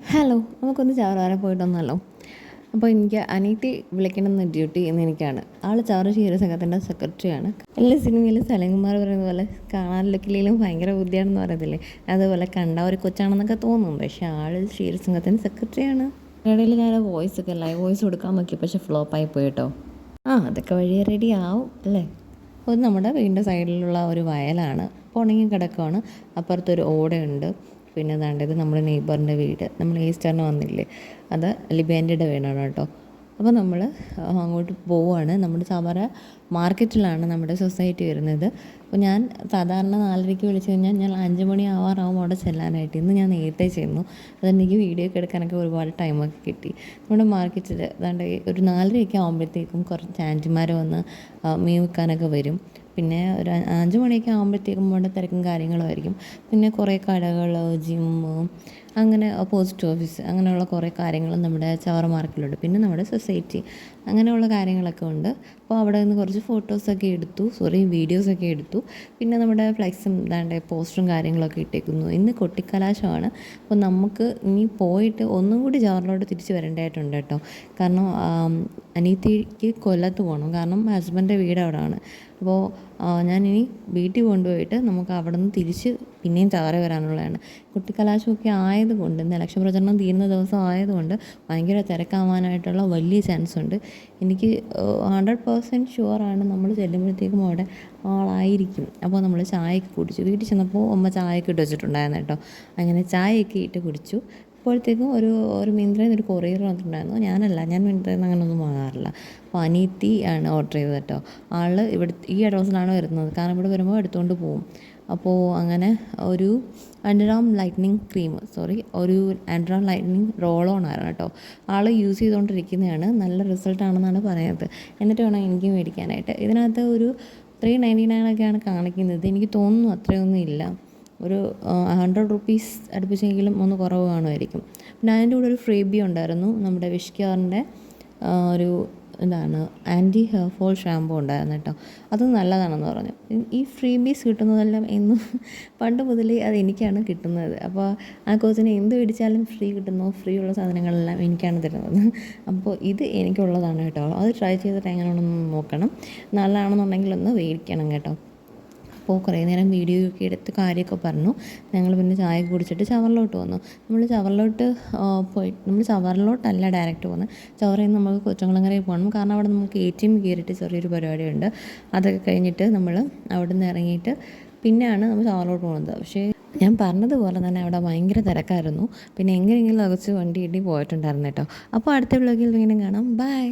Hello, നമുക്കൊന്ന് ചവറ വരെ പോയിട്ട് വന്നല്ലോ. അപ്പോൾ എനിക്ക് അനിയത്തി വിളിക്കണമെന്ന് ഡ്യൂട്ടി ഇന്ന് എനിക്കാണ്. ആൾ ചവറ ക്ഷീരസംഘത്തിൻ്റെ സെക്രട്ടറിയാണ്. എല്ലാ സിനിമയിലും സലങ്കുമാർ പറയുന്ന പോലെ കാണാൻ ലുക്കിലും ഭയങ്കര ബുദ്ധിയാണെന്ന് പറയത്തില്ലേ, അതുപോലെ കണ്ട ഒരു കൊച്ചാണെന്നൊക്കെ തോന്നും. പക്ഷേ ആൾ ക്ഷീരസംഘത്തിൻ്റെ സെക്രട്ടറിയാണ്. ഇടയിൽ ഞാൻ ലൈവ് വോയിസ് കൊടുക്കാൻ നോക്കി, പക്ഷേ ഫ്ലോപ്പായി പോയി കേട്ടോ. അതൊക്കെ വഴിയെ റെഡി ആവും അല്ലേ. അത് നമ്മുടെ വീടിൻ്റെ സൈഡിലുള്ള ഒരു വയലാണ്. അപ്പോൾ ഉണങ്ങി കിടക്കുകയാണ്. അപ്പുറത്തൊരു ഓടയുണ്ട്. പിന്നെ ഇത് നമ്മുടെ നെയ്ബറിൻ്റെ വീട്. നമ്മൾ ഈസ്റ്ററിന് വന്നില്ലേ, അത് ലിബേൻ്റെ വീടാണ് കേട്ടോ. അപ്പോൾ നമ്മൾ അങ്ങോട്ട് പോവുകയാണ്. നമ്മുടെ ചവറ മാർക്കറ്റിലാണ് നമ്മുടെ സൊസൈറ്റി വരുന്നത്. അപ്പോൾ ഞാൻ സാധാരണ 4:30 വിളിച്ചു കഴിഞ്ഞാൽ ഞാൻ 5 മണി ആവാറാവും അവിടെ ചെല്ലാനായിട്ട്. ഇന്ന് ഞാൻ നേരത്തെ ചെന്നു. അതെനിക്ക് വീഡിയോ ഒക്കെ എടുക്കാനൊക്കെ ഒരുപാട് ടൈമൊക്കെ കിട്ടി. നമ്മുടെ മാർക്കറ്റിൽ ഒരു 4:30 ആകുമ്പോഴത്തേക്കും കുറച്ച് ആൻറ്റിമാർ വന്ന് മീൻ വിൽക്കാനൊക്കെ വരും. പിന്നെ ഒരു 5 മണിയൊക്കെ ആകുമ്പോഴത്തേക്കും ഇവിടെ തിരക്കും കാര്യങ്ങളുമായിരിക്കും. പിന്നെ കുറേ കടകൾ, ജിമ്മ്, അങ്ങനെ പോസ്റ്റ് ഓഫീസ്, അങ്ങനെയുള്ള കുറേ കാര്യങ്ങളും നമ്മുടെ ചവറ മാർക്കറ്റിലുണ്ട്. പിന്നെ നമ്മുടെ സൊസൈറ്റി, അങ്ങനെയുള്ള കാര്യങ്ങളൊക്കെ ഉണ്ട്. അപ്പോൾ അവിടെ നിന്ന് കുറച്ച് വീഡിയോസൊക്കെ എടുത്തു. പിന്നെ നമ്മുടെ ഫ്ലെക്സും പോസ്റ്ററും കാര്യങ്ങളൊക്കെ ഇട്ടേക്കുന്നു. ഇന്ന് കൊട്ടിക്കലാശമാണ്. അപ്പോൾ നമുക്ക് ഇനി പോയിട്ട് ഒന്നും കൂടി ചവറിലോട്ട് തിരിച്ച് വരേണ്ടതായിട്ടുണ്ട് കേട്ടോ. കാരണം അനിയത്തിക്ക് കൊല്ലത്ത് പോകണം. കാരണം ഹസ്ബൻഡിൻ്റെ വീട് അവിടെയാണ്. അപ്പോൾ ഞാനിനി വീട്ടിൽ കൊണ്ടുപോയിട്ട് നമുക്ക് അവിടെ നിന്ന് തിരിച്ച് പിന്നെയും ചവറ വരാനുള്ളതാണ്. കുട്ടിക്കലാശമൊക്കെ ആയതുകൊണ്ട്, ഇന്ന് ഇലക്ഷൻ പ്രചരണം തീരുന്ന ദിവസം ആയതുകൊണ്ട് ഭയങ്കര തിരക്കാവാനായിട്ടുള്ള വലിയ ചാൻസ് ഉണ്ട്. എനിക്ക് 100% ഷുവറാണ് നമ്മൾ ചെല്ലുമ്പോഴത്തേക്കും അവിടെ ആളായിരിക്കും. അപ്പോൾ നമ്മൾ ചായയൊക്കെ കുടിച്ചു. വീട്ടിൽ ചെന്നപ്പോൾ അമ്മ ചായയൊക്കെ ഇട്ട് വെച്ചിട്ടുണ്ടായിരുന്നു കേട്ടോ. അങ്ങനെ ചായയൊക്കെ ഇട്ട് കുടിച്ചു. അപ്പോഴത്തേക്കും ഒരു മിന്ത്രയിൽ നിന്ന് ഒരു കൊറിയർ വന്നിട്ടുണ്ടായിരുന്നു. ഞാൻ മിന്ത്രയിൽ നിന്ന് അങ്ങനെയൊന്നും വാങ്ങാറില്ല. അപ്പോൾ അനിയത്തി ആണ് ഓർഡർ ചെയ്തത് കേട്ടോ. ആൾ ഈ അഡ്രസ്സിലാണ് വരുന്നത്. കാരണം ഇവിടെ വരുമ്പോൾ എടുത്തുകൊണ്ട് പോകും. അപ്പോൾ അങ്ങനെ ഒരു ആൻഡ്രാം ലൈറ്റ്നിങ് റോൾ ഓൺ ആണ് കേട്ടോ. ആൾ യൂസ് ചെയ്തുകൊണ്ടിരിക്കുന്നതാണ്. നല്ല റിസൾട്ടാണെന്നാണ് പറയുന്നത്. എന്നിട്ട് വേണം എനിക്ക് മേടിക്കാനായിട്ട്. ഇതിനകത്ത് ഒരു 399 ഒക്കെയാണ് കാണിക്കുന്നത്. എനിക്ക് തോന്നുന്നു അത്രയൊന്നും ഇല്ല. ഒരു 100 റുപ്പീസ് അടുപ്പിച്ചെങ്കിലും ഒന്ന് കുറവ് കാണുമായിരിക്കും. പിന്നെ അതിൻ്റെ കൂടെ ഒരു ഫ്രീബി ഉണ്ടായിരുന്നു. നമ്മുടെ വിഷ്കെയറിൻ്റെ ഒരു ആൻറ്റി ഹെയർ ഫോൾ ഷാമ്പൂ ഉണ്ടായിരുന്നു കേട്ടോ. അത് നല്ലതാണെന്ന് പറഞ്ഞു. ഈ ഫ്രീബീസ് കിട്ടുന്നതെല്ലാം പണ്ട് മുതലേ അത് എനിക്കാണ് കിട്ടുന്നത്. അപ്പോൾ ആ കോച്ചിന് എന്ത് മേടിച്ചാലും ഫ്രീ കിട്ടുന്നു. ഫ്രീ ഉള്ള സാധനങ്ങളെല്ലാം എനിക്കാണ് തരുന്നത്. അപ്പോൾ ഇത് എനിക്കുള്ളതാണ് കേട്ടോ. അത് ട്രൈ ചെയ്തിട്ട് എങ്ങനെയാണെന്ന് നോക്കണം. നല്ലതാണെന്നുണ്ടെങ്കിൽ ഒന്ന് മേടിക്കണം കേട്ടോ. അപ്പോൾ കുറേ നേരം വീഡിയോ ഒക്കെ എടുത്ത് കാര്യമൊക്കെ പറഞ്ഞു. ഞങ്ങൾ പിന്നെ ചായ കുടിച്ചിട്ട് ചവറിലോട്ട് വന്നു. നമ്മൾ ചവറിലോട്ടല്ല ഡയറക്റ്റ് പോകുന്നത്. ചവറയിൽ നിന്ന് നമുക്ക് കൊച്ചംകുളങ്ങരയിൽ പോകണം. കാരണം അവിടെ നമുക്ക് ATM കയറിയിട്ട് ചെറിയൊരു പരിപാടിയുണ്ട്. അതൊക്കെ കഴിഞ്ഞിട്ട് നമ്മൾ അവിടെ നിന്ന് ഇറങ്ങിയിട്ട് പിന്നെയാണ് നമ്മൾ ചവറിലോട്ട് പോകുന്നത്. പക്ഷേ ഞാൻ പറഞ്ഞതുപോലെ തന്നെ അവിടെ ഭയങ്കര തിരക്കായിരുന്നു. പിന്നെ എങ്ങനെയെങ്കിലും അകച്ച് വണ്ടി ഇടി പോയിട്ടുണ്ടായിരുന്നു കേട്ടോ. അപ്പോൾ അടുത്ത വ്ളോഗിൽ വീണ്ടും കാണാം. ബൈ.